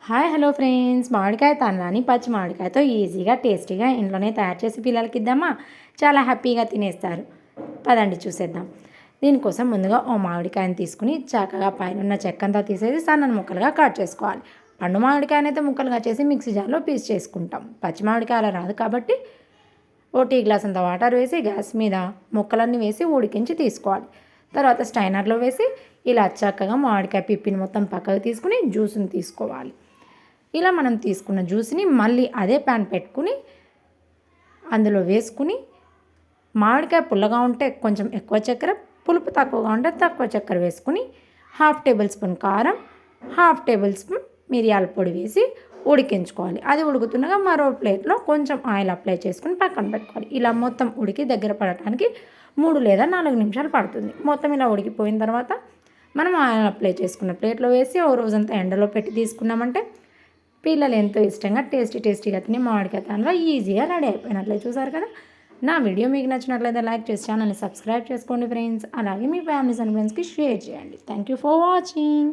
Hi hello friends, మామిడికాయ తాండ్రాని పచ్చి మామిడికాయతో ఈజీగా టేస్టీగా ఇంట్లోనే తయారు చేసి పిల్లలకి ఇద్దామా, చాలా హ్యాపీగా తినేస్తారు. పదండి చూసేద్దాం. దీనికోసం ముందుగా ఓ మామిడికాయని తీసుకుని చక్కగా పైన చెక్కంతా తీసేసి సన్నని ముక్కలుగా కట్ చేసుకోవాలి. పండు మామిడికాయనైతే ముక్కలుగా చేసి మిక్సీ జార్లో పీస్ చేసుకుంటాం. పచ్చి మామిడికాయ అలా రాదు కాబట్టి ఓ టీ గ్లాస్ అంత వాటర్ వేసి గ్యాస్ మీద ముక్కలన్నీ వేసి ఉడికించి తీసుకోవాలి. తర్వాత స్టైనర్లో వేసి ఇలా చక్కగా మామిడికాయ పిప్పిని మొత్తం పక్కకు తీసుకుని జ్యూస్ని తీసుకోవాలి. ఇలా మనం తీసుకున్న జ్యూస్ని మళ్ళీ అదే ప్యాన్ పెట్టుకుని అందులో వేసుకుని మామిడికాయ పుల్లగా ఉంటే కొంచెం ఎక్కువ చక్కెర, పులుపు తక్కువగా ఉంటే తక్కువ చక్కెర వేసుకుని 1/2 టేబుల్ స్పూన్ కారం, 1/2 టేబుల్ స్పూన్ మిరియాల పొడి వేసి ఉడికించుకోవాలి. అది ఉడుకుతుండగా మరో ప్లేట్లో కొంచెం ఆయిల్ అప్లై చేసుకుని పక్కన పెట్టుకోవాలి. ఇలా మొత్తం ఉడికి దగ్గర పడటానికి 3 లేదా 4 నిమిషాలు పడుతుంది. మొత్తం ఇలా ఉడికిపోయిన తర్వాత మనం ఆయిల్ అప్లై చేసుకున్న ప్లేట్లో వేసి ఓ రోజంతా ఎండలో పెట్టి తీసుకున్నామంటే పిల్లలు ఎంతో ఇష్టంగా టేస్టీగా తిని మామిడికాయ తాండ్రా ఈజీగా రెడీ అయిపోయినట్లే. చూసారు కదా. నా వీడియో మీకు నచ్చినట్లయితే లైక్ చేసి ఛానల్ని సబ్స్క్రైబ్ చేసుకోండి ఫ్రెండ్స్. అలాగే మీ ఫ్యామిలీస్ అండ్ ఫ్రెండ్స్కి షేర్ చేయండి. Thank you for watching.